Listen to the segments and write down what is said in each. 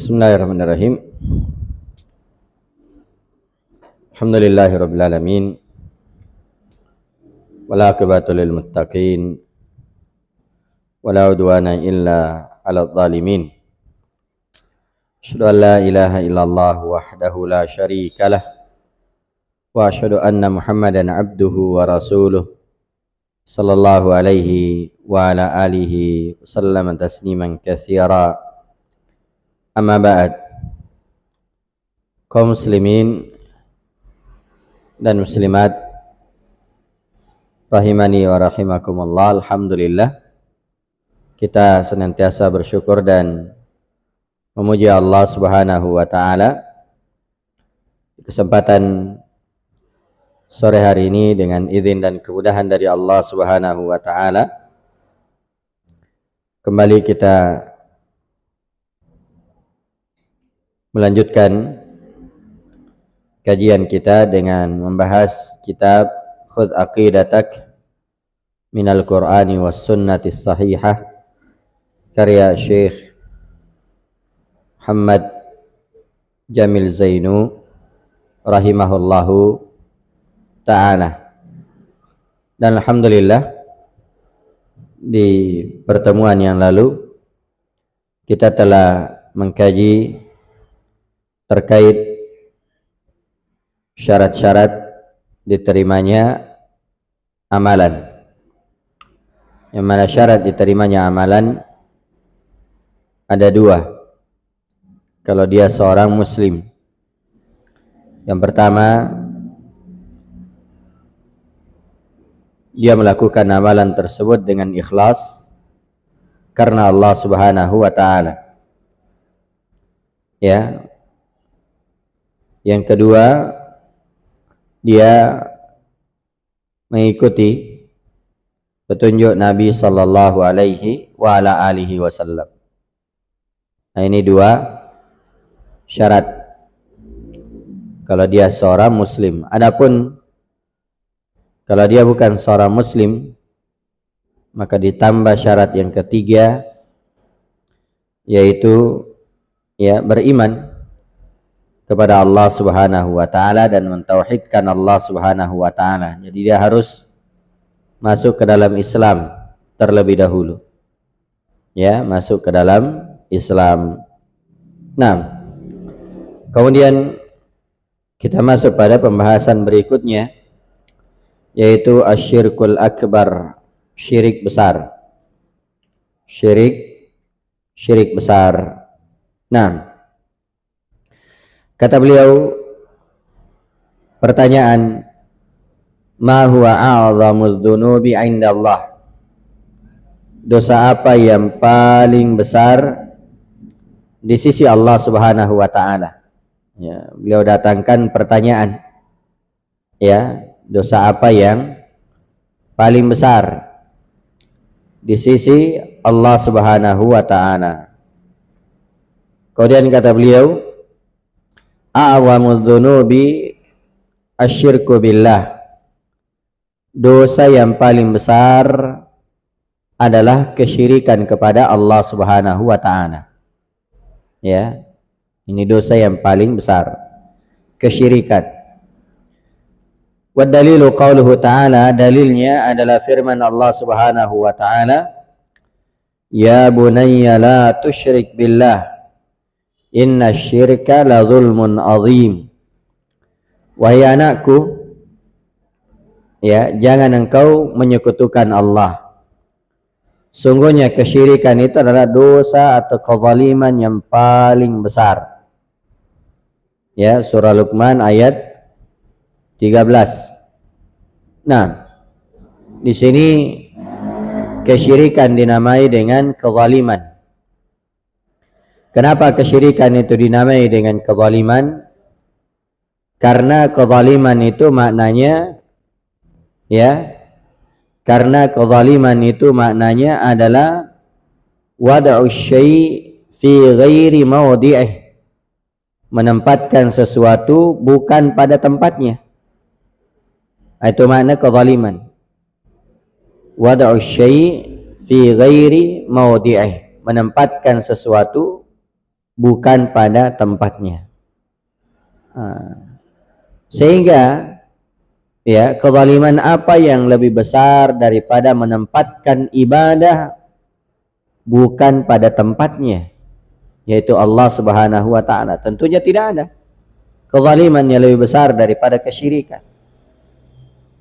Bismillahirrahmanirrahim. Alhamdulillahirabbil alamin. Wal aqibatu lil muttaqin. Wala udwana illa 'alal zalimin. Asyhadu an la ilaha illallah wahdahu la syarikalah wa asyhadu anna Muhammadan abduhu wa rasuluh sallallahu alaihi wa ala alihi wasallam tasliman katsira. Amma ba'd. Kaum muslimin dan muslimat rahimani wa rahimakumullah, alhamdulillah kita senantiasa bersyukur dan memuji Allah Subhanahu wa taala di kesempatan sore hari ini dengan izin dan kemudahan dari Allah Subhanahu wa taala kembali kita melanjutkan kajian kita dengan membahas kitab Khudh Aqidatak Minal Qur'ani Was Sunnatis Sahihah karya Syekh Muhammad Jamil Zainu rahimahullahu ta'ala. Dan alhamdulillah di pertemuan yang lalu kita telah mengkaji terkait syarat-syarat diterimanya amalan. Yang mana syarat diterimanya amalan ada dua. Kalau dia seorang muslim, yang pertama dia melakukan amalan tersebut dengan ikhlas karena Allah Subhanahu wa taala. Ya. Yang kedua, dia mengikuti petunjuk Nabi sallallahu alaihi wa ala alihi wasallam. Nah, ini dua syarat kalau dia seorang muslim. Adapun kalau dia bukan seorang muslim, maka ditambah syarat yang ketiga, yaitu ya beriman kepada Allah Subhanahu wa taala dan mentauhidkan Allah Subhanahu wa taala. Jadi dia harus masuk ke dalam Islam terlebih dahulu. Ya, masuk ke dalam Islam. Nah, kemudian kita masuk pada pembahasan berikutnya, yaitu asyirkul akbar, syirik besar. Syirik besar. Nah, kata beliau, pertanyaan, ma huwa a'zamudz dzunubi 'indallah? Dosa apa yang paling besar di sisi Allah Subhanahu wa taala? Ya, beliau datangkan pertanyaan. Ya, dosa apa yang paling besar di sisi Allah Subhanahu wa taala? Kemudian kata beliau, a'zamudz dzunubi asyirku billah. Dosa yang paling besar adalah kesyirikan kepada Allah Subhanahu wa taala. Ya. Ini dosa yang paling besar, kesyirikan. Wa dalilu qauluhu ta'ala, dalilnya adalah firman Allah Subhanahu wa taala, ya bunayya la tusyrik billah inna syirka la zulmun azim. Wahai anakku, ya, jangan engkau menyekutukan Allah. Sungguhnya kesyirikan itu adalah dosa atau kezaliman yang paling besar. Ya, surah Luqman ayat 13. Nah, di sini kesyirikan dinamai dengan kezaliman. Kenapa kesyirikan itu dinamai dengan kezaliman? Karena kezaliman itu maknanya, ya, karena kezaliman itu maknanya adalah wad'u syai' fi ghairi mawdi'ih, menempatkan sesuatu bukan pada tempatnya. Itu makna kezaliman. Wad'u syai' fi ghairi mawdi'ih, menempatkan sesuatu bukan pada tempatnya. Sehingga ya, kezaliman apa yang lebih besar daripada menempatkan ibadah bukan pada tempatnya, yaitu Allah Subhanahu wa taala? Tentunya tidak ada kezaliman yang lebih besar daripada kesyirikan.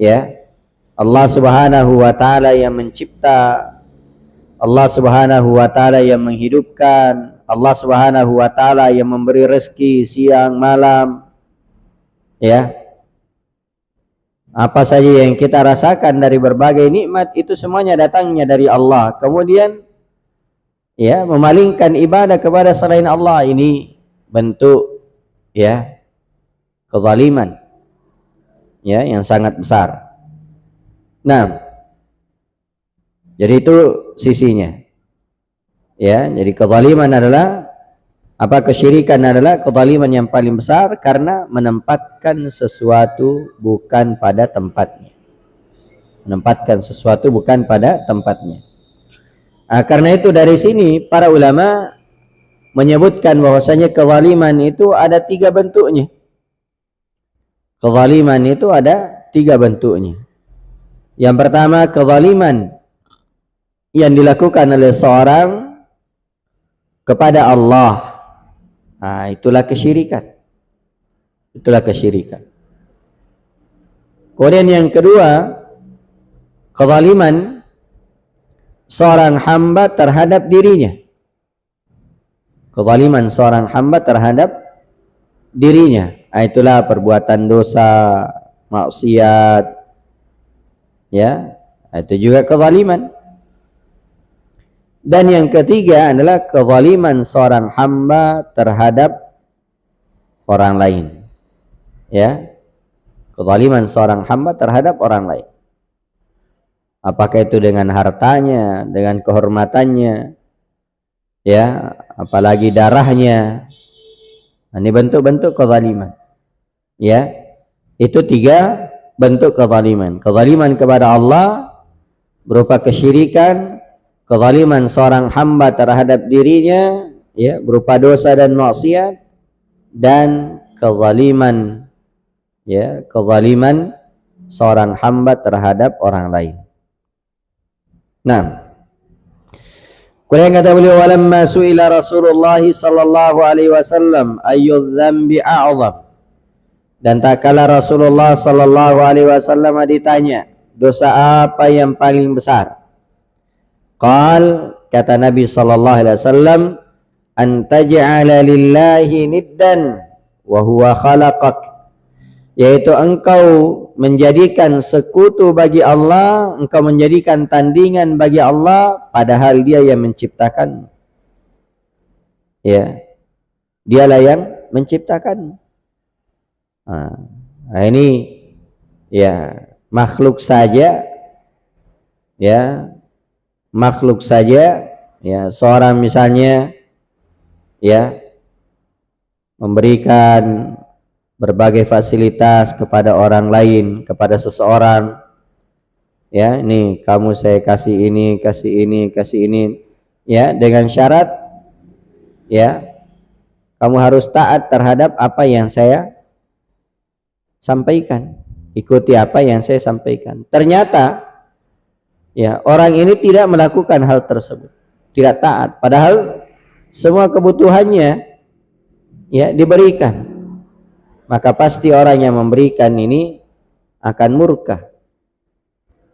Ya, Allah Subhanahu wa taala yang mencipta, Allah Subhanahu wa taala yang menghidupkan, Allah Subhanahu wa taala yang memberi rezeki siang malam. Ya, apa saja yang kita rasakan dari berbagai nikmat itu semuanya datangnya dari Allah. Kemudian ya, memalingkan ibadah kepada selain Allah, ini bentuk ya kezaliman ya yang sangat besar. Nah, jadi itu sisinya. Ya, jadi kezaliman adalah kesyirikan adalah kezaliman yang paling besar karena menempatkan sesuatu bukan pada tempatnya. Menempatkan sesuatu bukan pada tempatnya. Karena itu dari sini para ulama menyebutkan bahwasanya kezaliman itu ada 3 bentuknya. Kezaliman itu ada 3 bentuknya. Yang pertama, kezaliman yang dilakukan oleh seorang kepada Allah. Itulah kesyirikan. Itulah kesyirikan. Kemudian yang kedua, kezaliman seorang hamba terhadap dirinya. Kezaliman seorang hamba terhadap dirinya. Itulah perbuatan dosa, maksiat. Ya, itu juga kezaliman. Dan yang ketiga adalah kezaliman seorang hamba terhadap orang lain. Ya, kezaliman seorang hamba terhadap orang lain. Apakah itu dengan hartanya, dengan kehormatannya, ya, apalagi darahnya. Ini bentuk-bentuk kezaliman. Ya, itu 3 bentuk kezaliman. Kezaliman kepada Allah berupa kesyirikan, kezaliman seorang hamba terhadap dirinya ya berupa dosa dan maksiat, dan kezaliman ya kezaliman seorang hamba terhadap orang lain. Nah, kemudian kata beliau, walamma su'ila Rasulullah sallallahu alaihi wasallam ayyudz dzambi a'zam, dan tak kala Rasulullah sallallahu alaihi wasallam ditanya dosa apa yang paling besar, qal, kata Nabi sallallahu alaihi wasallam, an taj'ala lillahi niddan wa huwa khalaqak, yaitu engkau menjadikan sekutu bagi Allah, engkau menjadikan tandingan bagi Allah padahal Dia yang menciptakan. Ya, Dialah yang menciptakan. Nah, ini ya makhluk saja, ya makhluk saja, ya seorang misalnya ya memberikan berbagai fasilitas kepada orang lain, kepada seseorang, ya ini kamu saya kasih ini, kasih ini, ya dengan syarat ya kamu harus taat terhadap apa yang saya sampaikan, ikuti apa yang saya sampaikan. Ternyata ya orang ini tidak melakukan hal tersebut, tidak taat, padahal semua kebutuhannya ya diberikan. Maka pasti orang yang memberikan ini akan murka,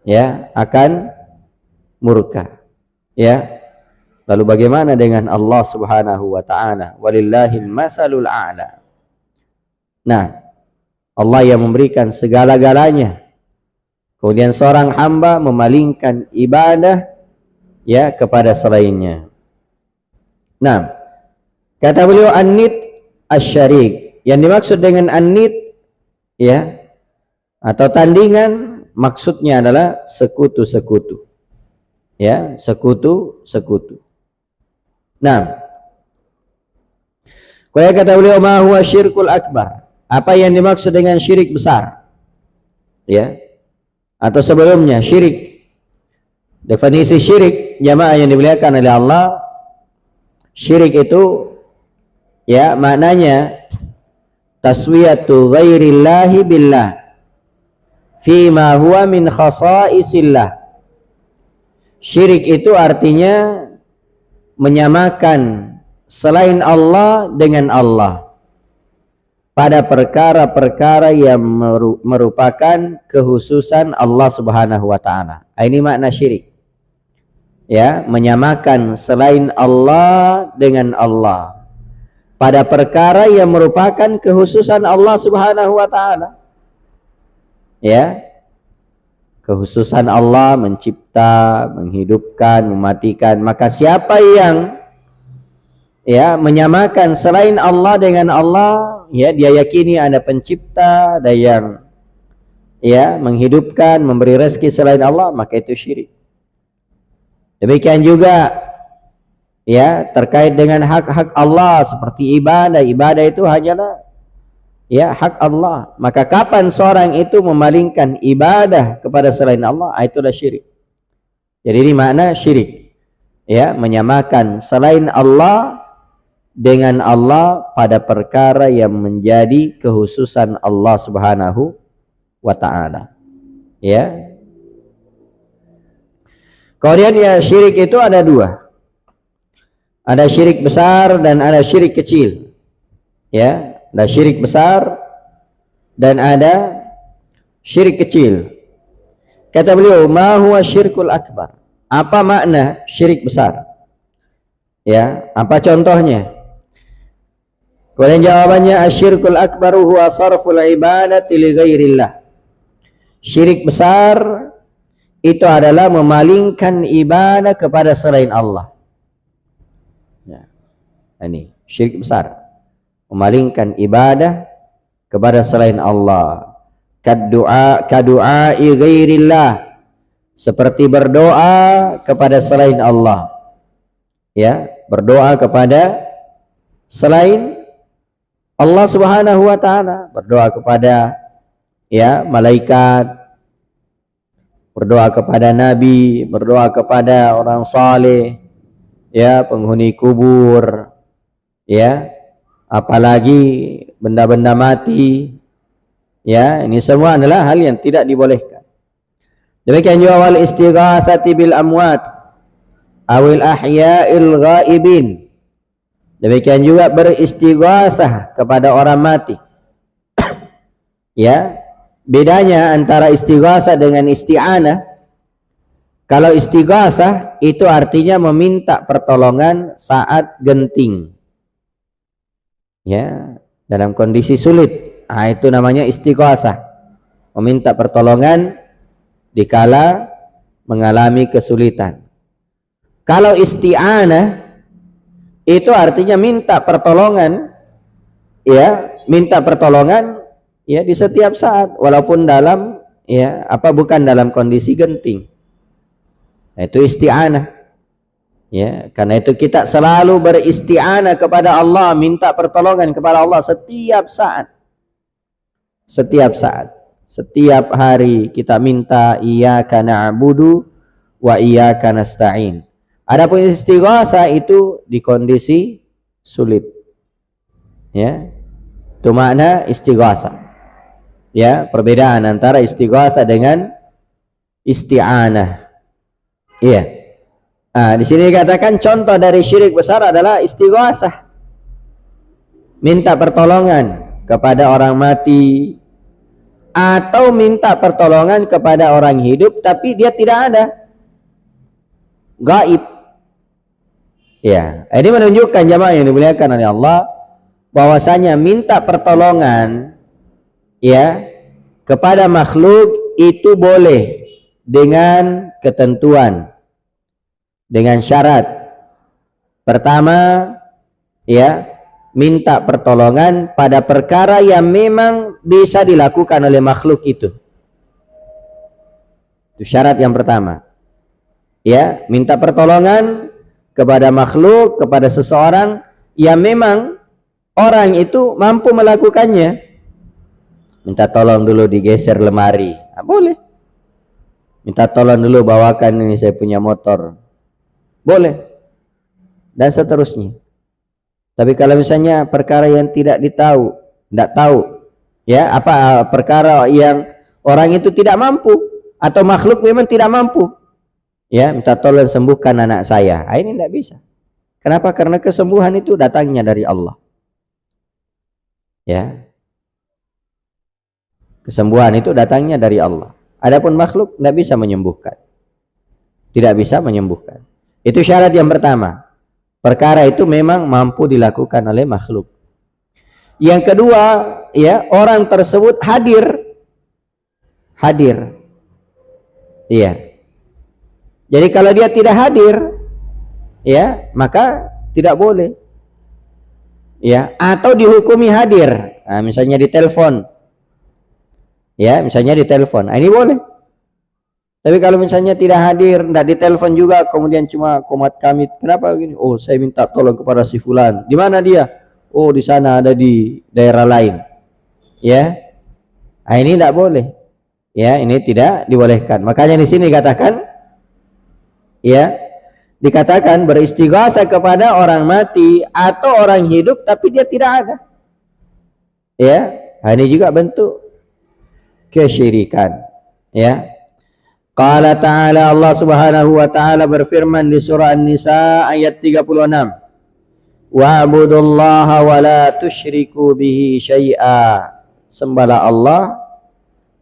ya akan murka, ya. Lalu bagaimana dengan Allah Subhanahu wa taala? Walillahil matsalul a'la. Nah, Allah yang memberikan segala-galanya, kemudian seorang hamba memalingkan ibadah ya kepada selainnya. Nah, kata beliau an-nid asy-syarik. Yang dimaksud dengan an-nid ya atau tandingan, maksudnya adalah sekutu-sekutu. Ya, sekutu-sekutu. Nah, kaya kata beliau, ma huwa syirkul akbar. Apa yang dimaksud dengan syirik besar? Ya. Atau sebelumnya syirik. Definisi syirik jamaah yang dimuliakan oleh Allah, syirik itu Ya, maknanya taswiyatu ghairillahi billah fima huwa min khasaisillah. Syirik itu artinya menyamakan selain Allah dengan Allah pada perkara-perkara yang merupakan kekhususan Allah Subhanahu wa taala. Ini makna syirik. Ya, menyamakan selain Allah dengan Allah pada perkara yang merupakan kekhususan Allah Subhanahu wa taala. Ya. Kekhususan Allah mencipta, menghidupkan, mematikan. Maka siapa yang ya menyamakan selain Allah dengan Allah, ya dia yakini ada pencipta, ada yang ya menghidupkan, memberi rezeki selain Allah, maka itu syirik. Demikian juga ya terkait dengan hak-hak Allah seperti ibadah. Ibadah itu hanyalah ya hak Allah. Maka kapan seorang itu memalingkan ibadah kepada selain Allah, itulah syirik. Jadi ini makna syirik. Ya, menyamakan selain Allah dengan Allah pada perkara yang menjadi kekhususan Allah Subhanahu wa taala. Ya. Kemudian ya syirik itu ada dua. Ada syirik besar dan ada syirik kecil. Ya, ada syirik besar dan ada syirik kecil. Kata beliau, ma huwa syirkul akbar? Apa makna syirik besar? Ya, apa contohnya? Kemudian jawabannya, asyirkul akbaru huwa sarful ibadati li ghairillah. Syirik besar itu adalah memalingkan ibadah kepada selain Allah. Ya. Ini syirik besar. Memalingkan ibadah kepada selain Allah. Kadu'ai ghairillah. Seperti berdoa kepada selain Allah. Ya, berdoa kepada selain Allah Subhanahu wa taala, berdoa kepada ya malaikat, berdoa kepada nabi, berdoa kepada orang saleh, ya penghuni kubur, ya apalagi benda-benda mati. Ya, ini semua adalah hal yang tidak dibolehkan. Demikian juga wal istighatsati bil amwat awil ahya'il ghaibin. Demikian juga beristighatsah kepada orang mati. Ya, bedanya antara istighatsah dengan isti'anah. Kalau istighatsah itu artinya meminta pertolongan saat genting. Ya, dalam kondisi sulit. Itu namanya istighatsah. Meminta pertolongan dikala mengalami kesulitan. Kalau isti'anah itu artinya minta pertolongan, ya, minta pertolongan ya di setiap saat walaupun dalam ya bukan dalam kondisi genting. Itu isti'anah. Ya, karena itu kita selalu beristi'anah kepada Allah, minta pertolongan kepada Allah setiap saat. Setiap saat, setiap hari kita minta iyyaka na'budu wa iyyaka nasta'in. Adapun istighatsah itu di kondisi sulit. Ya. Itu makna istighatsah. Ya, perbedaan antara istighatsah dengan isti'anah. Iya. Di sini dikatakan contoh dari syirik besar adalah istighatsah. Minta pertolongan kepada orang mati atau minta pertolongan kepada orang hidup tapi dia tidak ada. Gaib. Ya, ini menunjukkan jamaah yang dimuliakan oleh Allah bahwasanya minta pertolongan ya kepada makhluk itu boleh dengan ketentuan, dengan syarat. Pertama, ya, minta pertolongan pada perkara yang memang bisa dilakukan oleh makhluk itu. Itu syarat yang pertama. Ya, minta pertolongan kepada makhluk, kepada seseorang yang memang orang itu mampu melakukannya. Minta tolong dulu digeser lemari, boleh. Minta tolong dulu bawakan ini saya punya motor, boleh. Dan seterusnya. Tapi kalau misalnya perkara yang tidak tahu, ya, apa perkara yang orang itu tidak mampu atau makhluk memang tidak mampu, ya, minta tolong sembuhkan anak saya. Ini tidak bisa. Kenapa? Karena kesembuhan itu datangnya dari Allah. Ya. Kesembuhan itu datangnya dari Allah. Adapun makhluk tidak bisa menyembuhkan. Tidak bisa menyembuhkan. Itu syarat yang pertama. Perkara itu memang mampu dilakukan oleh makhluk. Yang kedua, ya, orang tersebut hadir. Iya. Jadi kalau dia tidak hadir, ya, maka tidak boleh. Ya, atau dihukumi hadir. Nah, misalnya ditelepon. Ya, misalnya ditelepon. Ini boleh. Tapi kalau misalnya tidak hadir, tidak ditelepon juga, kemudian cuma komat kami, kenapa gini? Oh, saya minta tolong kepada si fulan. Di mana dia? Oh, di sana, ada di daerah lain. Ya, ini tidak boleh. Ya, ini tidak dibolehkan. Makanya di sini dikatakan, ya, dikatakan beristighatsah kepada orang mati atau orang hidup, tapi dia tidak ada. Ya, ini juga bentuk kesyirikan. Ya. Qala ta'ala, Allah Subhanahu wa ta'ala berfirman di surah An-Nisa ayat 36. Wa'budullaha wa la tusyriku bihi syai'a. Sembahlah Allah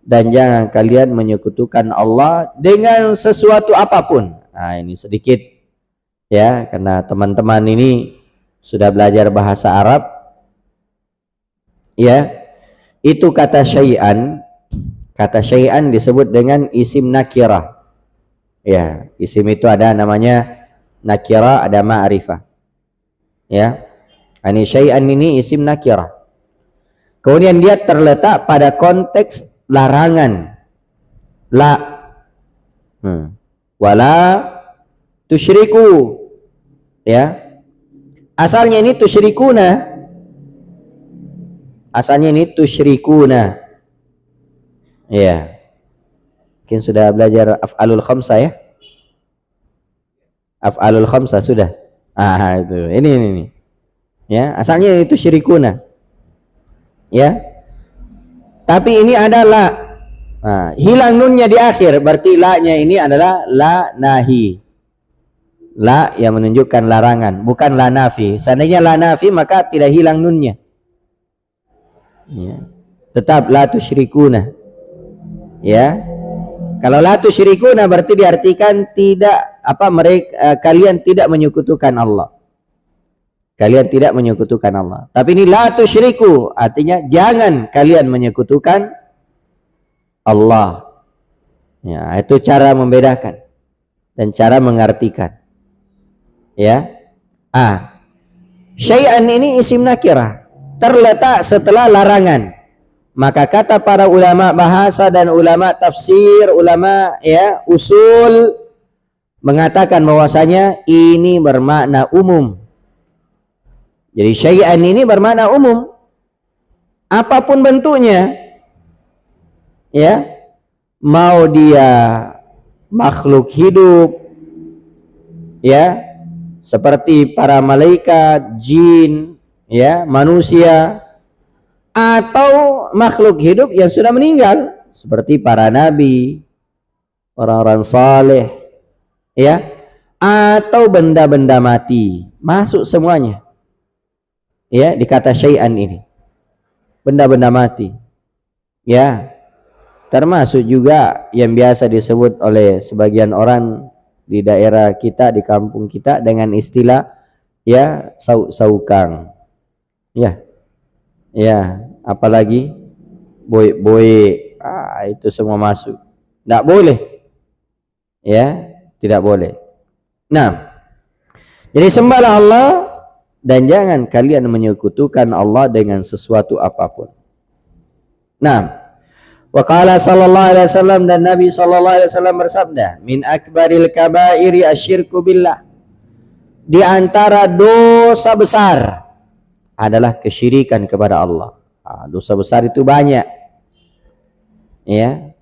dan jangan kalian menyekutukan Allah dengan sesuatu apapun. Nah, ini sedikit, ya, karena teman-teman ini sudah belajar bahasa Arab. Ya. Itu kata syai'an. Kata syai'an disebut dengan isim nakirah. Ya, isim itu ada namanya nakirah, ada ma'rifah. Ya. Ini syai'an ini isim nakirah. Kemudian dia terletak pada konteks larangan. La. Wala tusyriku. Ya. Asalnya ini tusyrikuna. Asalnya ini tusyrikuna. Ya, mungkin sudah belajar af'alul khamsah, ya. Af'alul khamsah sudah. Itu. Ini. Ya, asalnya itu syirikuna. Ya. Tapi ini adalah hilang nunnya di akhir, berarti la-nya ini adalah la nahi. La yang menunjukkan larangan, bukan la nafi. Seandainya la nafi maka tidak hilang nunnya. Ya. Tetap la tusyrikuna. Ya, kalau la tusyrikuna berarti diartikan tidak kalian tidak menyekutukan Allah. Kalian tidak menyekutukan Allah. Tapi ini la tusyriku artinya jangan kalian menyekutukan Allah. Ya, itu cara membedakan dan cara mengartikan. Ya. Syai'an ini isim nakirah, terletak setelah larangan. Maka kata para ulama bahasa dan ulama tafsir, ulama, ya, usul mengatakan bahwasanya ini bermakna umum. Jadi syai'an ini bermakna umum. Apapun bentuknya. Ya. Mau dia makhluk hidup, ya, seperti para malaikat, jin, ya, manusia, atau makhluk hidup yang sudah meninggal seperti para nabi, orang-orang saleh, ya, atau benda-benda mati, masuk semuanya. Ya, dikata syai'an ini. Benda-benda mati. Ya. Termasuk juga yang biasa disebut oleh sebagian orang di daerah kita, di kampung kita dengan istilah, ya, saukang. Ya. Ya, apalagi boy, itu semua masuk. Tidak boleh. Ya, tidak boleh. Nah, jadi sembahlah Allah dan jangan kalian menyekutukan Allah dengan sesuatu apapun. Nah, wa qala sallallahu alaihi wasallam, dan Nabi sallallahu alaihi wasallam bersabda, min akbaril kabairi asyirku billah. Di antara dosa besar adalah kesyirikan kepada Allah. Dosa besar itu banyak. Ya.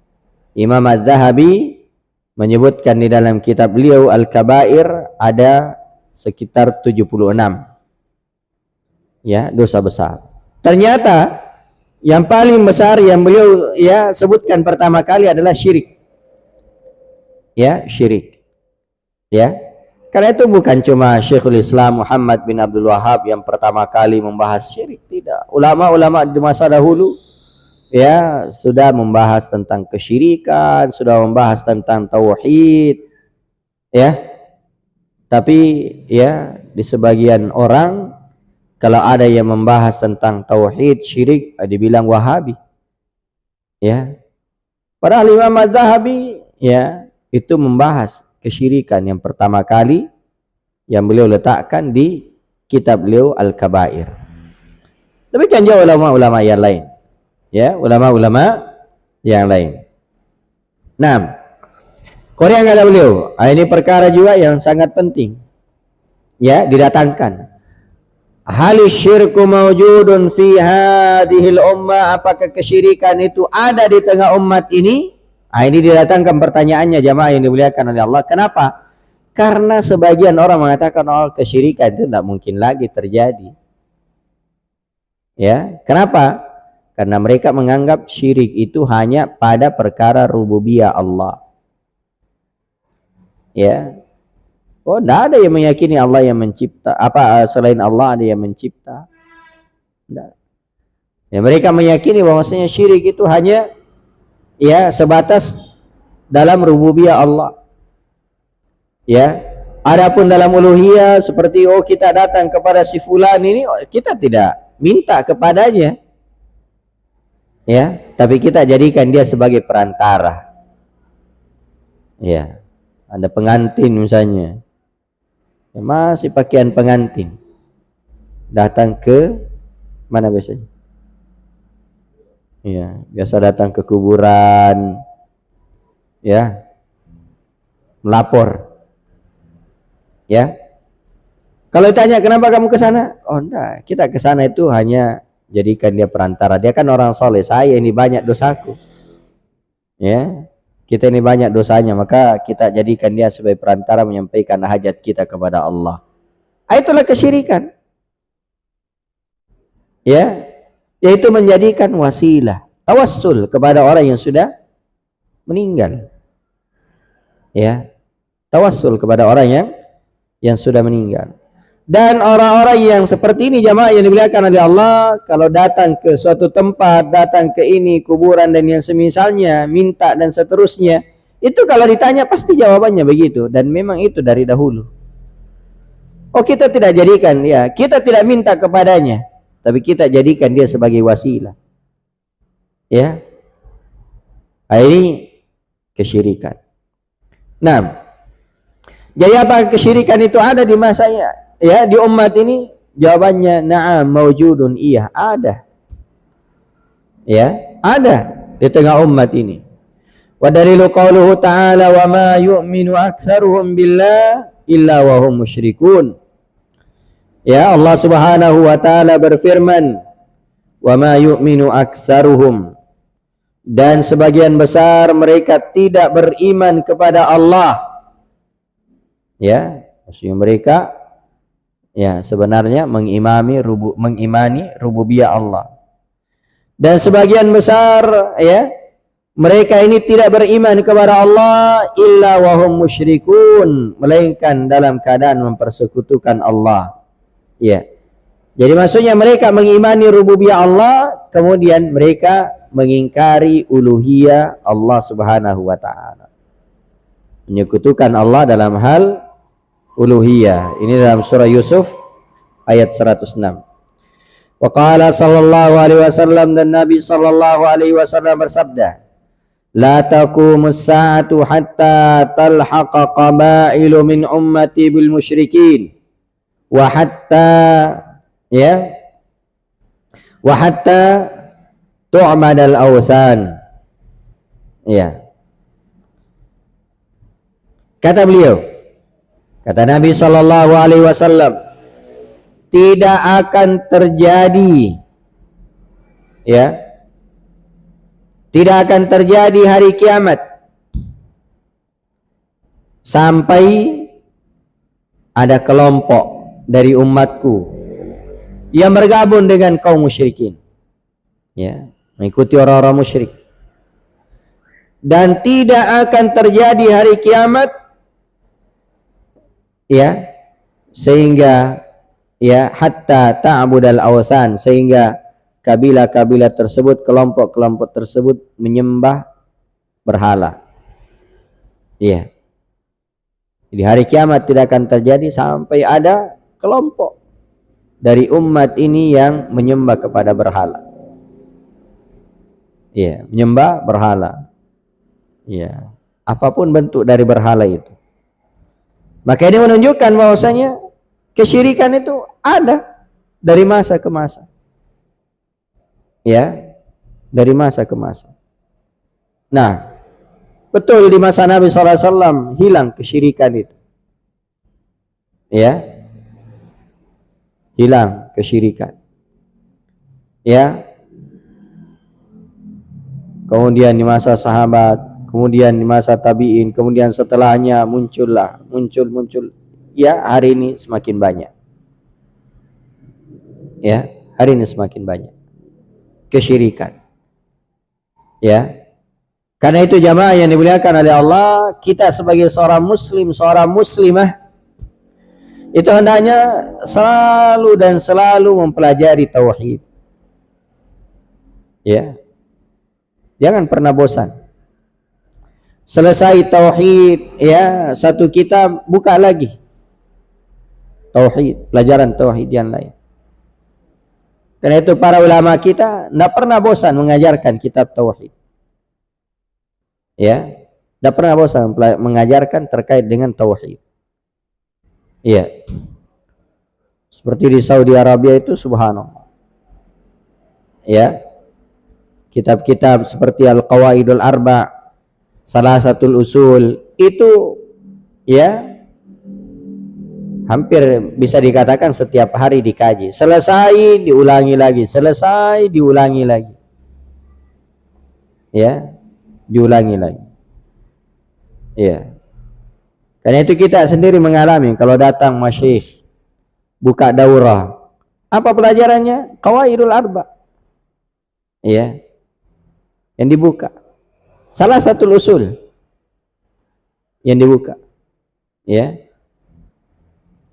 Imam Az-Zahabi menyebutkan di dalam kitab beliau Al-Kabair ada sekitar 76. Ya, dosa besar. Ternyata yang paling besar yang beliau ya sebutkan pertama kali adalah syirik. Ya, syirik. Ya. Karena itu bukan cuma Syekhul Islam Muhammad bin Abdul Wahhab yang pertama kali membahas syirik, tidak. Ulama-ulama di masa dahulu ya sudah membahas tentang kesyirikan, sudah membahas tentang tauhid. Ya. Tapi ya di sebagian orang kalau ada yang membahas tentang tauhid, syirik, dibilang Wahabi. Ya. Padahal Imam Az-Zahabi ya itu membahas kesyirikan yang pertama kali yang beliau letakkan di kitab beliau Al-Kabair. Demikian juga ulama-ulama yang lain. Ya, ulama-ulama yang lain. Nah, Korea kata beliau, ini perkara juga yang sangat penting. Ya, didatangkan. Hal syirku mawjudun fi hadhil ummah, apakah kesyirikan itu ada di tengah umat ini? Ini didatangkan pertanyaannya jamaah yang dimuliakan oleh Allah. Kenapa? Karena sebagian orang mengatakan kesyirikan itu tidak mungkin lagi terjadi. Ya, kenapa? Karena mereka menganggap syirik itu hanya pada perkara rububiyah Allah. Ya. Oh, tidak ada yang meyakini Allah yang mencipta. Selain Allah ada yang mencipta? Tidak. Ya, mereka meyakini bahwasanya syirik itu hanya ya sebatas dalam rububiyah Allah. Ya, adapun dalam uluhiyah seperti kita datang kepada si fulan ini, kita tidak minta kepadanya. Ya, tapi kita jadikan dia sebagai perantara. Ya, ada pengantin misalnya. Ya, masih pakaian pengantin. Datang ke mana biasanya? Ya, biasa datang ke kuburan, ya, melapor, ya. Kalau ditanya kenapa kamu ke sana? Oh enggak, kita ke sana itu hanya jadikan dia perantara. Dia kan orang soleh, saya ini banyak dosaku, ya. Kita ini banyak dosanya, maka kita jadikan dia sebagai perantara menyampaikan hajat kita kepada Allah. Itulah kesyirikan, ya. Yaitu menjadikan wasilah, tawassul kepada orang yang sudah meninggal. Ya, tawassul kepada orang yang sudah meninggal. Dan orang-orang yang seperti ini jamaah yang dimuliakan oleh Allah, kalau datang ke suatu tempat, datang ke ini kuburan dan yang semisalnya, minta dan seterusnya, itu kalau ditanya pasti jawabannya begitu, dan memang itu dari dahulu. Oh, kita tidak jadikan, ya, kita tidak minta kepadanya, tapi kita jadikan dia sebagai wasilah. Ya. Ini kesyirikan. Nah, jadi apa kesyirikan itu ada di masanya? Ya, di umat ini? Jawabannya na'am mawjudun, iya, ada. Ya, ada di tengah umat ini. Wa dalilu qauluhu ta'ala wa ma yu'minu aktsaruhum billah illa wa hum musyrikun. Ya, Allah Subhanahu wa taala berfirman, "Wa ma yu'minu aktsaruhum," dan sebagian besar mereka tidak beriman kepada Allah. Ya, maksudnya mereka ya sebenarnya mengimani rububiyah Allah. Dan sebagian besar ya mereka ini tidak beriman kepada Allah illa wa hum musyrikun, melainkan dalam keadaan mempersekutukan Allah. Ya. Jadi maksudnya mereka mengimani rububiyah Allah, kemudian mereka mengingkari uluhiyah Allah Subhanahu wa taala. Menyekutukan Allah dalam hal uluhiyah. Ini dalam surah Yusuf ayat 106. Wa qala sallallahu alaihi wasallam, dan Nabi sallallahu alaihi wasallam bersabda, "La taqumus sa'atu hatta talhaqa qabailu min ummati bil musyrikin." Wa hatta tu'mad al-awthan. Ya. Kata beliau, kata Nabi sallallahu alaihi wasallam, tidak akan terjadi, ya, tidak akan terjadi hari kiamat sampai ada kelompok dari umatku yang bergabung dengan kaum musyrikin, ya, mengikuti orang-orang musyrik. Dan tidak akan terjadi hari kiamat, ya, sehingga, ya, hatta ta'budal awsan, sehingga kabilah-kabilah tersebut, kelompok-kelompok tersebut menyembah berhala. Ya. Di hari kiamat tidak akan terjadi sampai ada kelompok dari umat ini yang menyembah kepada berhala. Ya, menyembah berhala. Ya, apapun bentuk dari berhala itu. Maka ini menunjukkan bahwasanya kesyirikan itu ada dari masa ke masa. Ya, dari masa ke masa. Nah, betul di masa Nabi SAW hilang kesyirikan itu. Ya, hilang kesyirikan. Ya, kemudian di masa sahabat, kemudian di masa tabi'in, kemudian setelahnya muncul, ya, hari ini semakin banyak. Ya, hari ini semakin banyak kesyirikan. Ya. Karena itu jamaah yang dimuliakan oleh Allah, kita sebagai seorang muslim, seorang muslimah, itu hendaknya selalu dan selalu mempelajari tauhid. Ya. Jangan pernah bosan. Selesai tauhid, ya, satu kitab, buka lagi tauhid, pelajaran tauhid yang lain. Karena itu para ulama kita tidak pernah bosan mengajarkan kitab tauhid. Ya, tidak pernah bosan mengajarkan terkait dengan tauhid. Ya, seperti di Saudi Arabia itu, subhanallah. Ya, kitab-kitab seperti Al-Qawaidul Arba', Salasatul Usul, itu, ya, hampir bisa dikatakan setiap hari dikaji. Selesai diulangi lagi, selesai diulangi lagi. Ya, diulangi lagi. Ya. Karena itu kita sendiri mengalami kalau datang masyayikh buka daurah, apa pelajarannya? Qawaidul Arba'. Ya. Yang dibuka. Salah satu usul yang dibuka. Ya.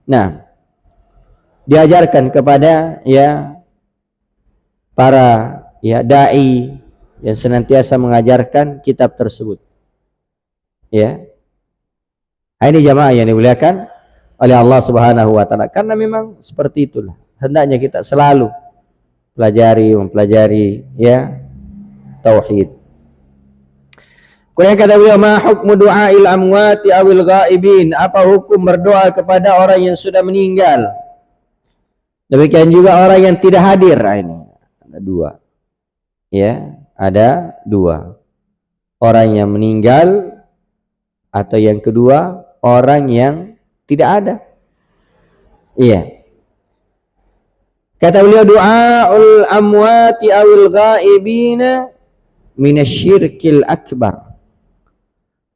Nah, diajarkan kepada, ya, para, ya, dai yang senantiasa mengajarkan kitab tersebut. Ya. Ini jamaah yang dimuliakan oleh Allah Subhanahu wa taala. Karena memang seperti itulah. Hendaknya kita selalu mempelajari, ya, tauhid. Kemudian kata beliau, ma hukmu du'ail amwati awil ghaibin, apa hukum berdoa kepada orang yang sudah meninggal, demikian juga orang yang tidak hadir. Ini ada dua, ya, ada dua, orang yang meninggal atau yang kedua orang yang tidak ada. Iya. Kata beliau, du'aul amwati awil ghaibina minasyirkil akbar.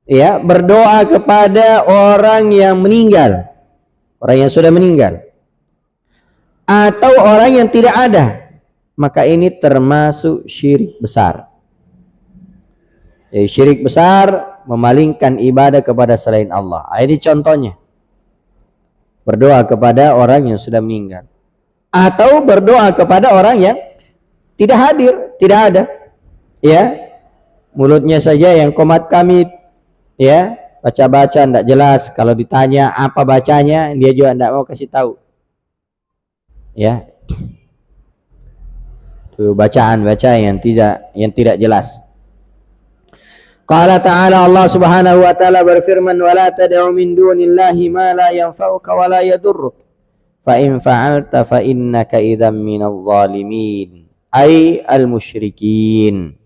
Ya, berdoa kepada orang yang meninggal, orang yang sudah meninggal, atau orang yang tidak ada, maka ini termasuk syirik besar. Jadi syirik besar memalingkan ibadah kepada selain Allah. Ini contohnya, berdoa kepada orang yang sudah meninggal, atau berdoa kepada orang yang tidak hadir, tidak ada. Ya, mulutnya saja yang komat kamit, ya, baca-baca tidak jelas. Kalau ditanya apa bacanya, dia juga tidak mau kasih tahu. Ya, itu bacaan yang tidak jelas. Qala ta'ala, Allah Subhanahu wa taala berfirman, wa la tad'u min dunillahi ma la yanfa'uka wa la yadurruk fa in fa'alta fa innaka idzam minadh dhalimin, ay al-musyrikin.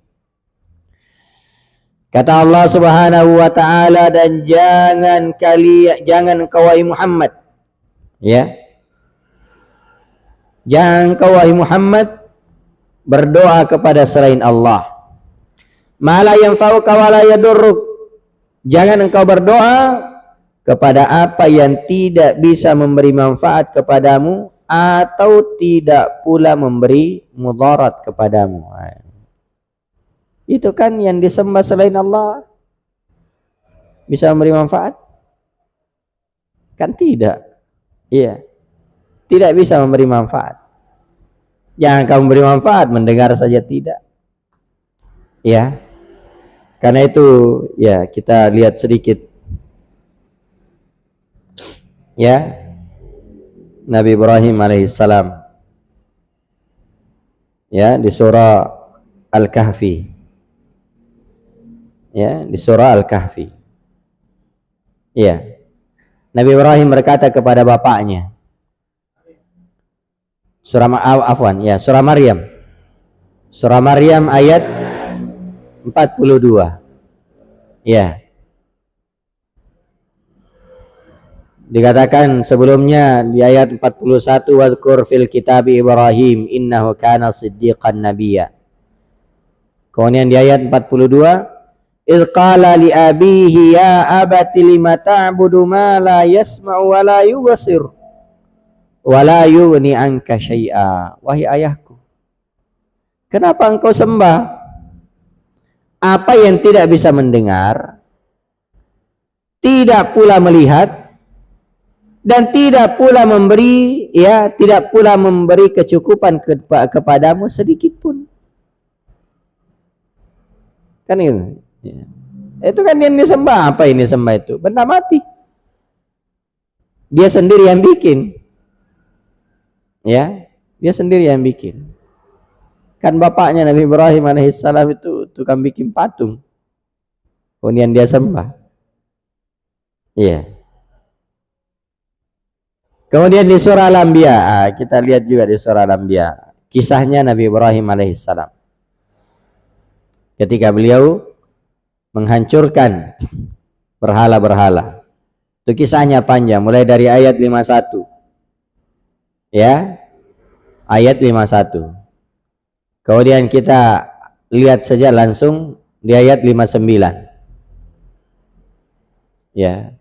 Kata Allah Subhanahu wa taala, dan jangan engkau wahai Muhammad, ya, jangan engkau wahai Muhammad berdoa kepada selain Allah. Ma la yanfa'uka wa la yadurruk, jangan engkau berdoa kepada apa yang tidak bisa memberi manfaat kepadamu atau tidak pula memberi mudarat kepadamu. Itu kan yang disembah selain Allah bisa memberi manfaat? Kan tidak. Iya. Tidak bisa memberi manfaat. Jangan kamu memberi manfaat, mendengar saja tidak. Ya. Karena itu ya kita lihat sedikit. Ya. Nabi Ibrahim alaihissalam. Ya, di surah Al-Kahfi. Ya, di surah Al-Kahfi. Ya. Nabi Ibrahim berkata kepada bapaknya. Surah surah Maryam. Surah Maryam ayat 42. Ya. Dikatakan sebelumnya di ayat 41, wadhkur fil kitabi Ibrahim innahu kana siddiqan nabiyya. Kemudian di ayat 42, idz qala li abihi ya abati lima ta'budu ma la yasma'u wa la yubsir wa la yughni anka syai'a. Wahai ayahku, kenapa engkau sembah apa yang tidak bisa mendengar, tidak pula melihat, dan tidak pula memberi, ya, tidak pula memberi kecukupan kepadamu sedikit pun. Kan ini, ya. Itu kan yang disembah. Apa ini sembah itu? Benda mati. Dia sendiri yang bikin. Ya, dia sendiri yang bikin. Kan bapaknya Nabi Ibrahim alaihissalam itu tukang bikin patung. Kemudian dia sembah. Iya. Kemudian di surah Al-Anbiya, kita lihat juga di surah Al-Anbiya kisahnya Nabi Ibrahim alaihissalam ketika beliau menghancurkan berhala-berhala. Itu kisahnya panjang, mulai dari ayat 51. Ya, ayat 51. Kemudian kita lihat saja langsung di ayat 59. Ya.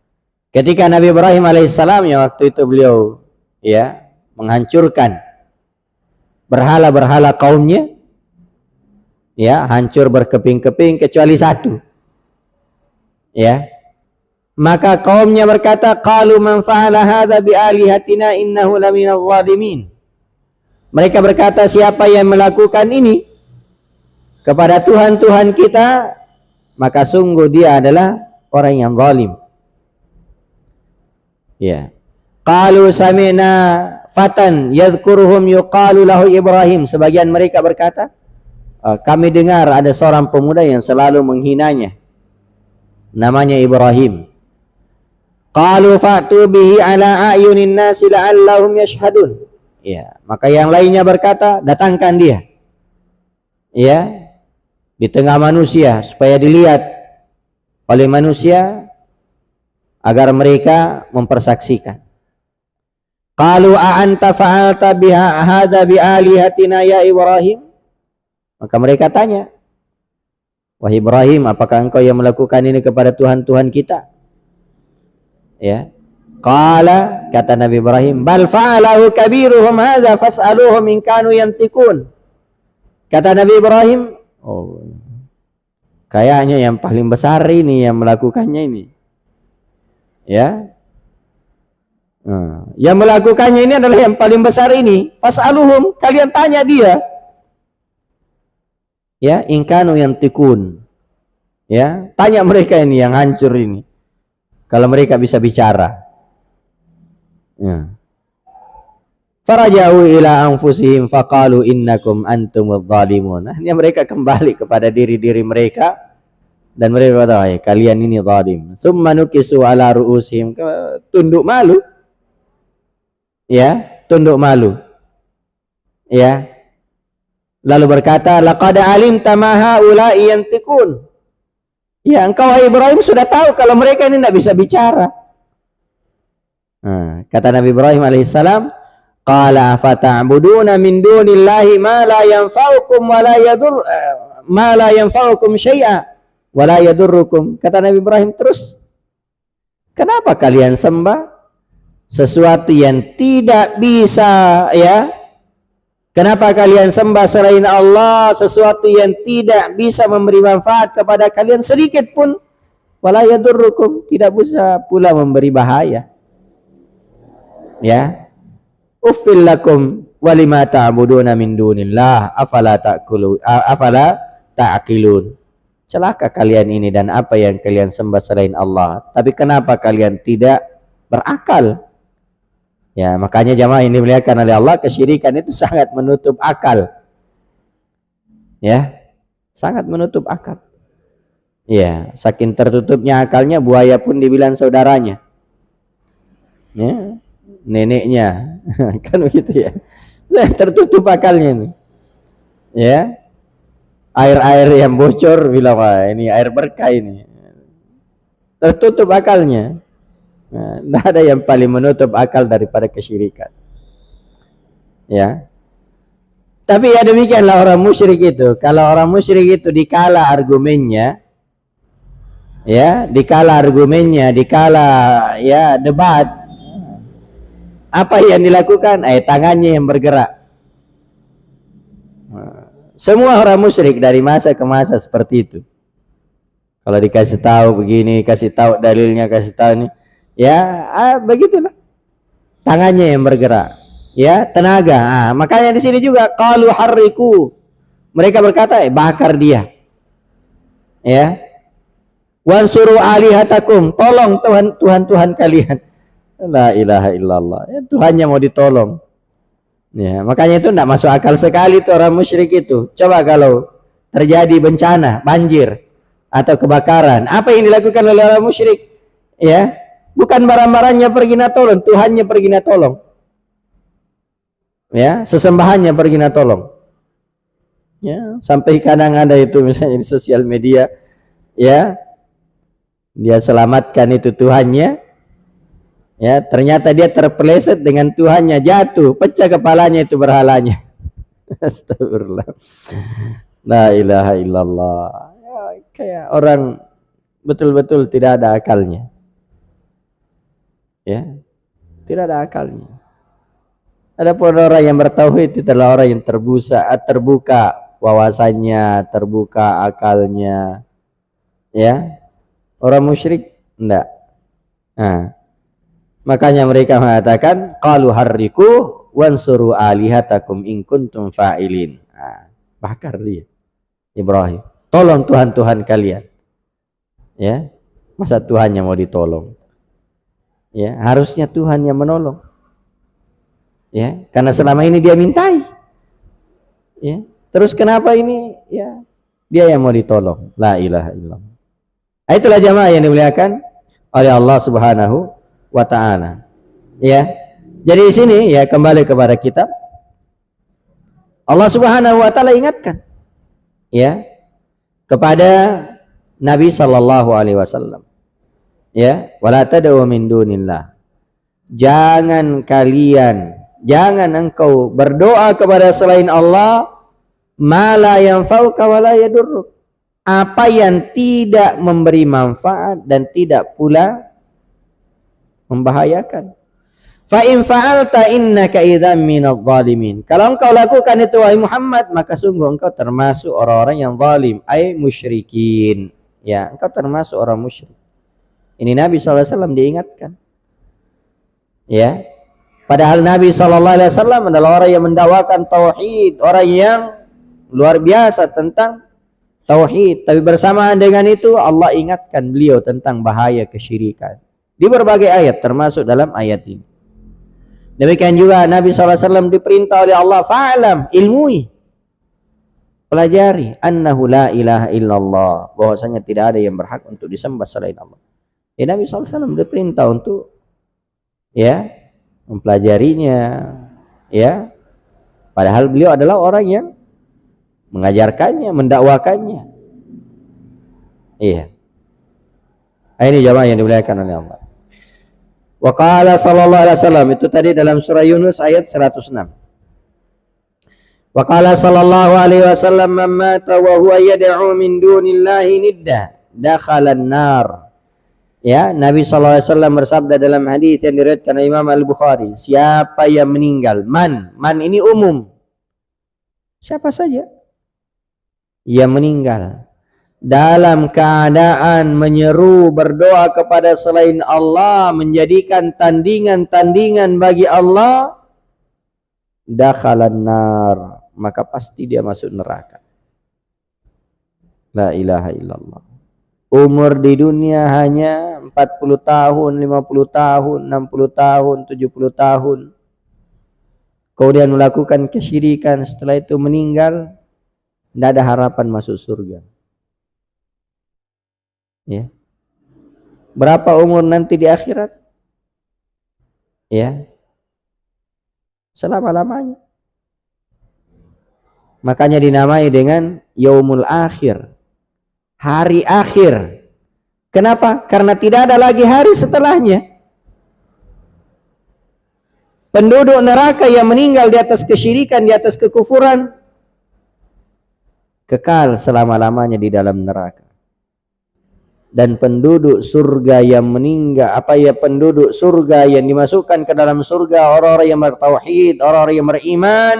Ketika Nabi Ibrahim alaihissalam, ya, waktu itu beliau, ya, menghancurkan berhala-berhala kaumnya, ya, hancur berkeping-keping kecuali satu. Ya. Maka kaumnya berkata, qalu man fa'ala hadza bi alihatina innahu laminadh dhalimin. Mereka berkata, siapa yang melakukan ini kepada Tuhan-Tuhan kita, maka sungguh dia adalah orang yang zalim. Ya. Qalu sami'na fatan yadhkuruhum yuqalu lahu Ibrahim. Sebagian mereka berkata, kami dengar ada seorang pemuda yang selalu menghinanya, namanya Ibrahim. Qalu fa'tu bihi ala a'yunin nasi la'allahum yashhadun. Ya, maka yang lainnya berkata, datangkan dia, ya, di tengah manusia supaya dilihat oleh manusia agar mereka mempersaksikan. Qalu a anta fa'alta biha hadza bi alihatina ya Ibrahim? Maka mereka tanya, wahai Ibrahim, apakah engkau yang melakukan ini kepada Tuhan-Tuhan kita? Ya. Qala, kata Nabi Ibrahim, bal fa'alahu kabiruhum hadza fas'aluhum in kanu yantiqun. Kata Nabi Ibrahim, oh, kayaknya yang paling besar ini yang melakukannya ini. Ya. Yang melakukannya ini adalah yang paling besar ini. Fas'aluhum, kalian tanya dia. Ya, in kanu yantiqun. Ya, tanya mereka ini yang hancur ini. Kalau mereka bisa bicara. Ya. Faraja'u ila anfusihim faqalu innakum antumudz zalimun. Akhirnya mereka kembali kepada diri-diri mereka dan mereka berkata, kalian ini zalim. Summa nukisu ala ru'usihim, tunduk malu. Ya, tunduk malu. Ya. Lalu berkata, laqad alimta ma haula'i yantiqun. Ya, engkau Ibrahim sudah tahu kalau mereka ini tidak bisa bicara. Kata Nabi Ibrahim alaihissalam, qala fata'buduna min dunillahi ma la yanfa'ukum wa la yadur ma la yanfa'ukum syai'a wa la yadurrukum. Kata Nabi Ibrahim terus, kenapa kalian sembah sesuatu yang tidak bisa, ya. Kenapa kalian sembah selain Allah sesuatu yang tidak bisa memberi manfaat kepada kalian sedikit pun? Wala yadurrukum, tidak bisa pula memberi bahaya. Ya. Uffil lakum walima ta'buduna min dunillah afala ta'qilun. Celaka kalian ini dan apa yang kalian sembah selain Allah. Tapi kenapa kalian tidak berakal? Ya, makanya jamaah ini dimuliakan oleh Allah, kesyirikan itu sangat menutup akal. Ya, sangat menutup akal. Ya, saking tertutupnya akalnya buaya pun dibilang saudaranya. Ya, neneknya. Kan begitu ya. Tertutup akalnya ini. Ya. Air-air yang bocor bilang, wah ini air berkah ini. Tertutup akalnya. Nah, tidak ada yang paling menutup akal daripada kesyirikan. Ya. Tapi ya demikianlah orang musyrik itu. Kalau orang musyrik itu dikala argumennya, ya, dikala ya debat, apa yang dilakukan? Tangannya yang bergerak. Semua orang musyrik dari masa ke masa seperti itu. Kalau dikasih tahu begini, kasih tahu dalilnya, kasih tahu ini, ya begitulah. Tangannya yang bergerak, ya, tenaga. Makanya di sini juga qalu harriku. Mereka berkata, bakar dia. Ya. Wansuru alihatakum, tolong Tuhan kalian. La ilaha illallah. Ya, Tuhannya mau ditolong. Ya, makanya itu tidak masuk akal sekali tuh orang musyrik itu. Coba kalau terjadi bencana, banjir atau kebakaran, apa yang dilakukan oleh orang musyrik? Ya, bukan barang-barangnya pergi tolong, Tuhannya pergi tolong. Ya, sesembahannya pergi tolong. Ya, sampai kadang ada itu misalnya di sosial media, ya, dia selamatkan itu Tuhannya. Ya, ternyata dia terpeleset dengan Tuhannya, jatuh, pecah kepalanya itu berhalanya. Astagfirullah. La ilaha illallah. Ya, kayak orang betul-betul tidak ada akalnya. Ya, tidak ada akalnya. Adapun orang yang bertauhid itu adalah orang yang terbuka wawasannya, terbuka akalnya. Ya, orang musyrik enggak. Nah, makanya mereka mengatakan qalu harriku wansuru alihatakum in kuntum fa'ilin. Bakar dia Ibrahim. Tolong Tuhan kalian. Ya. Masa Tuhannya mau ditolong? Ya, harusnya Tuhan yang menolong. Ya, karena selama ini dia mintai. Ya. Terus kenapa ini? Ya, dia yang mau ditolong. La ilaha illallah. Itulah jamaah yang dimuliakan oleh Allah Subhanahu wa ta'ala. Ya. Jadi di sini ya kembali kepada kitab. Allah Subhanahu wa ta'ala ingatkan ya kepada Nabi sallallahu alaihi wasallam. Ya, wala tad'u min dunillah. Jangan engkau berdoa kepada selain Allah ma la yanfa'uka wa la yadurruk. Apa yang tidak memberi manfaat dan tidak pula membahayakan. Fa in fa'alta innaka idzan minadh dhalimin. Kalau engkau lakukan itu wahai Muhammad, maka sungguh engkau termasuk orang-orang yang zalim, ay musyrikin. Ya, engkau termasuk orang musyrik. Ini Nabi sallallahu alaihi wasallam diingatkan. Ya. Padahal Nabi sallallahu alaihi wasallam adalah orang yang mendakwakan tauhid, orang yang luar biasa tentang tauhid. Tapi bersamaan dengan itu Allah ingatkan beliau tentang bahaya kesyirikan di berbagai ayat, termasuk dalam ayat ini. Demikian juga Nabi SAW diperintah oleh Allah, fa'alam, ilmui, pelajari, annahu la ilaha illallah, bahwasanya tidak ada yang berhak untuk disembah selain Allah. Nabi SAW diperintah untuk ya mempelajarinya, ya. Padahal beliau adalah orang yang mengajarkannya, mendakwakannya. Iya. Ini jamaah yang dimuliakan oleh Allah. Wa qala sallallahu alaihi wasallam, itu tadi dalam surah Yunus ayat 106. Wa qala sallallahu alaihi wasallam, man mata wa huwa yad'u min dunillahi nidda dakhala an-nar. Ya, Nabi SAW bersabda dalam hadis yang diriwayatkan oleh Imam Al-Bukhari, siapa yang meninggal, man ini umum, siapa saja yang meninggal dalam keadaan menyeru berdoa kepada selain Allah, menjadikan tandingan-tandingan bagi Allah, dakhalan nar, maka pasti dia masuk neraka. La ilaha illallah. Umur di dunia hanya 40 tahun, 50 tahun, 60 tahun, 70 tahun. Kemudian melakukan kesyirikan, setelah itu meninggal, tidak ada harapan masuk surga. Ya. Berapa umur nanti di akhirat? Ya. Selama-lamanya. Makanya dinamai dengan yaumul akhir. Hari akhir. Kenapa? Karena tidak ada lagi hari setelahnya. Penduduk neraka yang meninggal di atas kesyirikan, di atas kekufuran, kekal selama-lamanya di dalam neraka. Dan penduduk surga yang meninggal, penduduk surga yang dimasukkan ke dalam surga, orang-orang yang bertauhid, orang-orang yang beriman,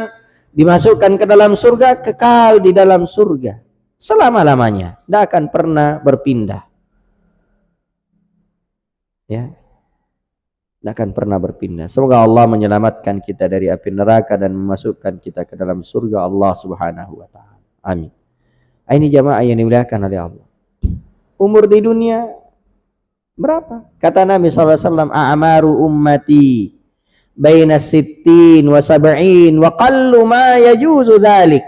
dimasukkan ke dalam surga, kekal di dalam surga selama-lamanya, tidak akan pernah berpindah. Ya, tidak akan pernah berpindah. Semoga Allah menyelamatkan kita dari api neraka dan memasukkan kita ke dalam surga Allah Subhanahu wa taala. Amin. Ini jamaah yang dimuliakan oleh Allah. Umur di dunia berapa? Kata Nabi SAW, a'maru ummati baina sittin wa sab'in wa qallu ma yajuzu dhalik.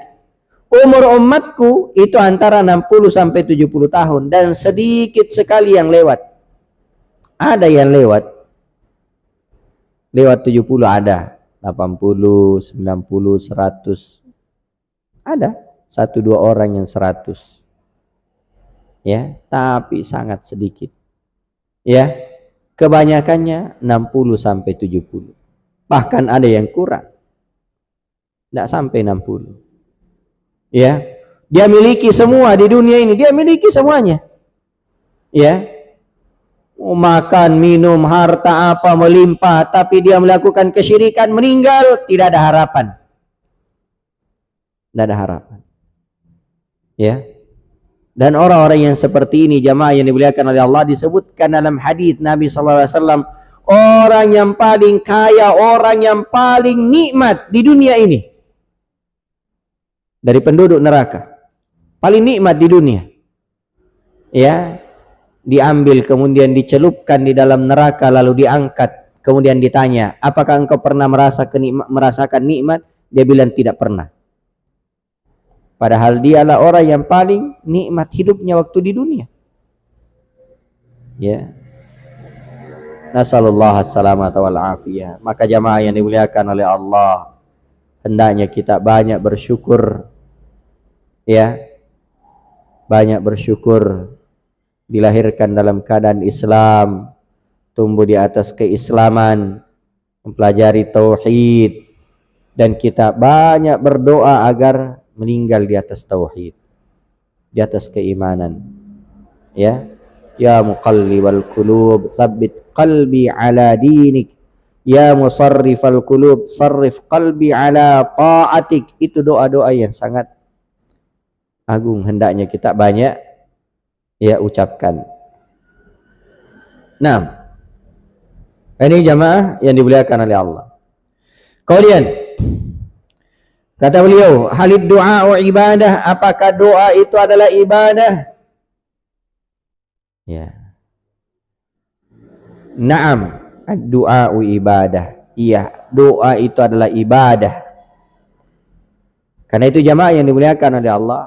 Umur umatku itu antara 60 sampai 70 tahun dan sedikit sekali yang lewat. Ada yang lewat 70 ada, 80, 90, 100. Ada 1-2 orang yang 100. Ya, tapi sangat sedikit. Ya, kebanyakannya 60 sampai 70. Bahkan ada yang kurang. Tidak sampai 60. Ya, dia miliki semua di dunia ini, dia miliki semuanya. Ya, makan, minum, harta apa melimpah, tapi dia melakukan kesyirikan, meninggal, tidak ada harapan. Tidak ada harapan. Ya. Dan orang-orang yang seperti ini, jamaah yang dimuliakan oleh Allah, disebutkan dalam hadis Nabi SAW, orang yang paling kaya, orang yang paling nikmat di dunia ini dari penduduk neraka, paling nikmat di dunia, ya, diambil kemudian dicelupkan di dalam neraka lalu diangkat, kemudian ditanya, apakah engkau pernah merasakan nikmat? Dia bilang tidak pernah. Padahal dialah orang yang paling nikmat hidupnya waktu di dunia. Ya. Nasallallahu as-salamata wal afiyah. Maka jamaah yang dimuliakan oleh Allah, hendaknya kita banyak bersyukur. Ya. Banyak bersyukur dilahirkan dalam keadaan Islam, tumbuh di atas keislaman, mempelajari tauhid, dan kita banyak berdoa agar meninggal di atas tauhid, di atas keimanan. Ya, ya muqallibal qulub, tsabbit qalbi ala dinik. Ya musarrifal qulub, sarrif qalbi ala ta'atik. Itu doa-doa yang sangat agung, hendaknya kita banyak ya ucapkan. Nah, ini jamaah yang dimuliakan oleh Allah. Kemudian kata beliau, halid doa wa ibadah, apakah doa itu adalah ibadah? Ya. Naam, doa wa ibadah. Iya, doa itu adalah ibadah. Karena itu jamaah yang dimuliakan oleh Allah,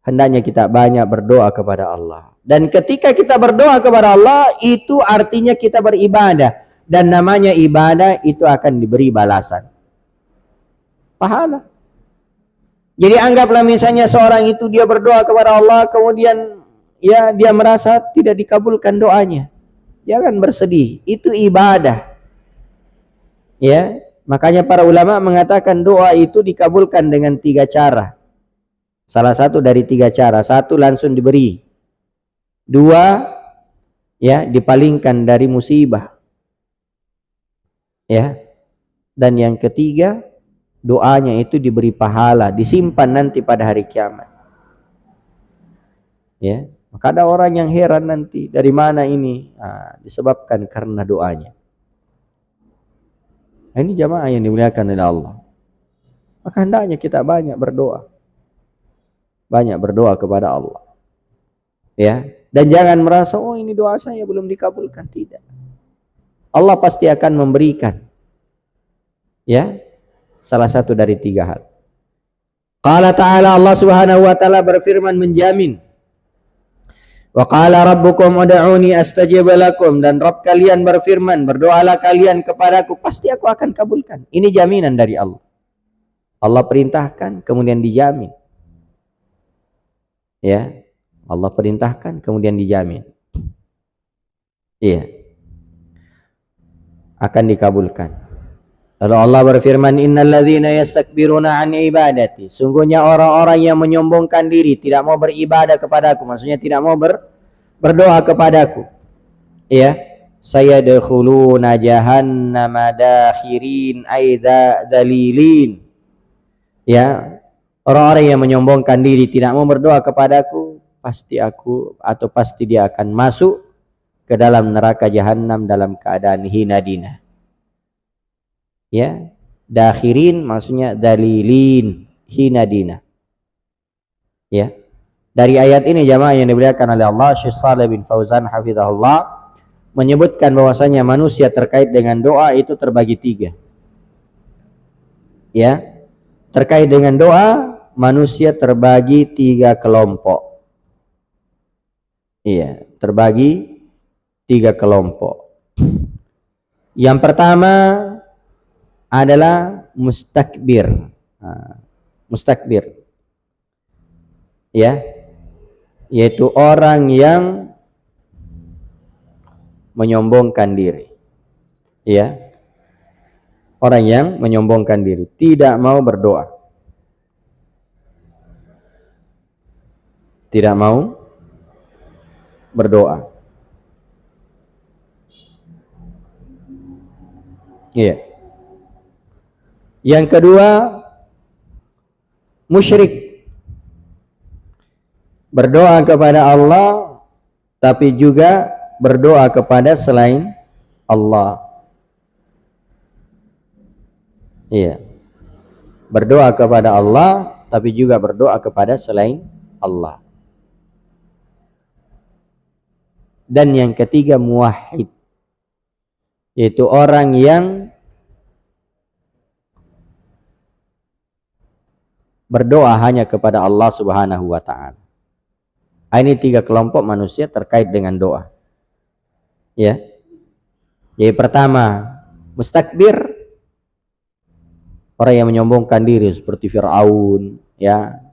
hendaknya kita banyak berdoa kepada Allah. Dan ketika kita berdoa kepada Allah, itu artinya kita beribadah. Dan namanya ibadah itu akan diberi balasan, pahala. Jadi anggaplah misalnya seorang itu dia berdoa kepada Allah, kemudian ya dia merasa tidak dikabulkan doanya, jangan bersedih, itu ibadah. Ya, makanya para ulama mengatakan doa itu dikabulkan dengan 3 cara. Salah satu dari 3 cara. Satu, langsung diberi. Dua, ya, dipalingkan dari musibah. Ya. Dan yang ketiga, doanya itu diberi pahala, disimpan nanti pada hari kiamat. Ya. Maka ada orang yang heran nanti, dari mana ini? Nah, disebabkan karena doanya. Nah, ini jamaah yang dimuliakan oleh Allah. Maka hendaknya kita banyak berdoa. Banyak berdoa kepada Allah. Ya, dan jangan merasa oh ini doa saya belum dikabulkan, tidak. Allah pasti akan memberikan. Ya. Salah satu dari tiga hal. Qala ta'ala, Allah Subhanahu wa taala berfirman menjamin. Wa qala rabbukum ud'uni astajib lakum, dan Rabb kalian berfirman, berdoalah kalian kepadaku, pasti aku akan kabulkan. Ini jaminan dari Allah. Allah perintahkan kemudian dijamin. Ya. Allah perintahkan kemudian dijamin. Iya. Akan dikabulkan. Lalu Allah berfirman, innalladzina yastakbiruna an ibadati, sungguhnya orang-orang yang menyombongkan diri, tidak mau beribadah kepadaku, maksudnya tidak mau berdoa kepadaku. Ya, sayadkhuluna jahannama dakhirin aidza dalilin. Ya, orang-orang yang menyombongkan diri, tidak mau berdoa kepadaku, pasti dia akan masuk ke dalam neraka jahanam dalam keadaan hina dina. Ya, dakhirin maksudnya dalilin, hina dina. Ya. Dari ayat ini jamaah yang dimuliakan oleh Allah, Syekh Shalih bin Fauzan hafizahullah menyebutkan bahwasanya manusia terkait dengan doa itu terbagi tiga. Ya. Terkait dengan doa, manusia terbagi tiga kelompok. Iya, terbagi tiga kelompok. Yang pertama adalah mustakbir. Mustakbir. Ya. Yaitu orang yang menyombongkan diri. Ya. Orang yang menyombongkan diri, tidak mau berdoa. Tidak mau berdoa. Iya. Yang kedua, musyrik. Berdoa kepada Allah tapi juga berdoa kepada selain Allah. Iya. Berdoa kepada Allah tapi juga berdoa kepada selain Allah. Dan yang ketiga, muwahhid. Yaitu orang yang berdoa hanya kepada Allah Subhanahu wa ta'ala. Ini tiga kelompok manusia terkait dengan doa. Ya. Jadi pertama, mustakbir, orang yang menyombongkan diri seperti Fir'aun, ya,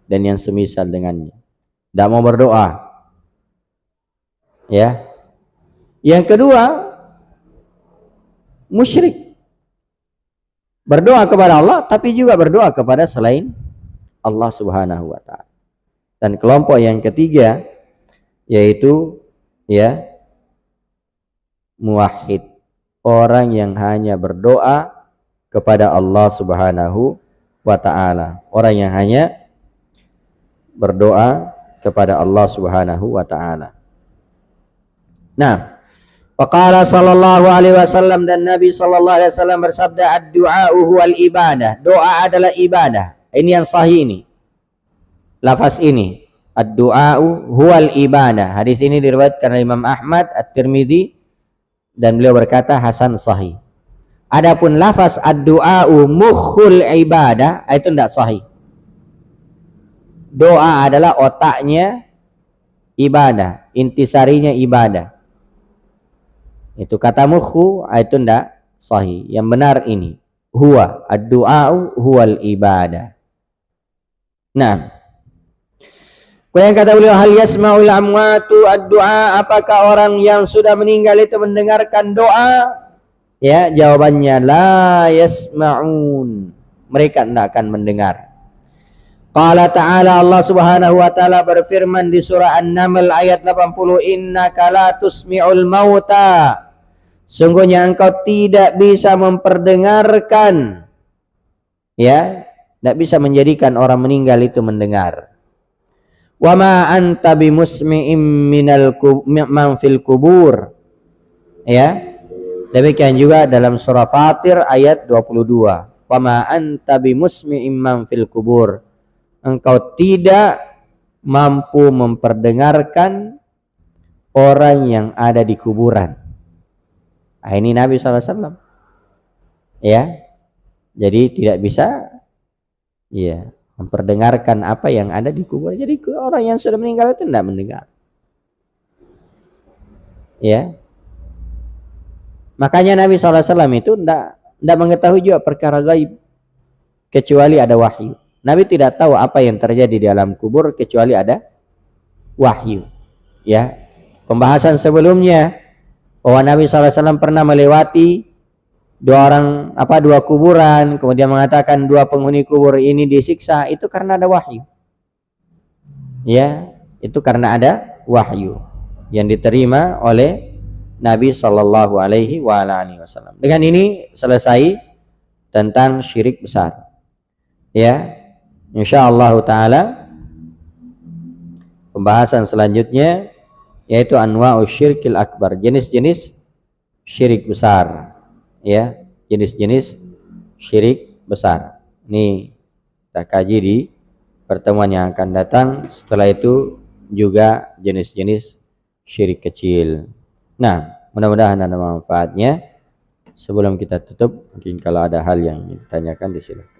dan yang semisal dengannya. Tidak mau berdoa. Ya. Yang kedua, musyrik. Berdoa kepada Allah tapi juga berdoa kepada selain Allah Subhanahu wa ta'ala. Dan kelompok yang ketiga yaitu ya muwahhid, orang yang hanya berdoa kepada Allah Subhanahu wa ta'ala. Orang yang hanya berdoa kepada Allah Subhanahu wa ta'ala. Nah, Faqala sallallahu alaihi wasallam, dan Nabi sallallahu alaihi wasallam bersabda, ad-du'a'u huwal ibadah. Doa adalah ibadah. Ini yang sahih ini. Lafaz ini, ad-du'a'u huwal ibadah. Hadis ini diriwayatkan oleh Imam Ahmad, At-Tirmidzi, dan beliau berkata hasan sahih. Adapun lafaz ad-du'a'u mukhul ibadah, itu tidak sahih. Doa adalah otaknya ibadah, intisarinya ibadah. Itu kata mukhu, itu tidak sahih. Yang benar ini, huwa ad-du'a'u huwal ibadah. Nah, yang kata beliau, hal yasma'ul amwatu ad-du'a, apakah orang yang sudah meninggal itu mendengarkan doa? Ya, jawabannya la yasma'un, mereka tidak akan mendengar. Qala ta'ala, Allah Subhanahu wa taala berfirman di surah An-Naml ayat 80, innaka la tusmi'ul mauta, sungguhnya engkau tidak bisa memperdengarkan, ya, tidak bisa menjadikan orang meninggal itu mendengar. Wa ma anta bimusmi'im man fil kubur, ya. Demikian juga dalam surah Fatir ayat 22, wa ma anta bimusmi'im man fil kubur, engkau tidak mampu memperdengarkan orang yang ada di kuburan. Nah, ini Nabi SAW, ya, jadi tidak bisa, ya, memperdengarkan apa yang ada di kubur. Jadi orang yang sudah meninggal itu tidak mendengar, ya. Makanya Nabi SAW itu tidak mengetahui juga perkara gaib kecuali ada wahyu. Nabi tidak tahu apa yang terjadi di alam kubur kecuali ada wahyu, ya. Pembahasan sebelumnya bahwa Nabi SAW pernah melewati dua kuburan, kemudian mengatakan dua penghuni kubur ini disiksa, itu karena ada wahyu, ya. Itu karena ada wahyu yang diterima oleh Nabi Shallallahu Alaihi Wasallam. Dengan ini selesai tentang syirik besar, ya. Insyaallah taala pembahasan selanjutnya yaitu anwa'us syirkil akbar, jenis-jenis syirik besar, ya, jenis-jenis syirik besar. Ini kita kaji di pertemuan yang akan datang. Setelah itu juga jenis-jenis syirik kecil. Nah, mudah-mudahan ada manfaatnya. Sebelum kita tutup, mungkin kalau ada hal yang ditanyakan disilakan.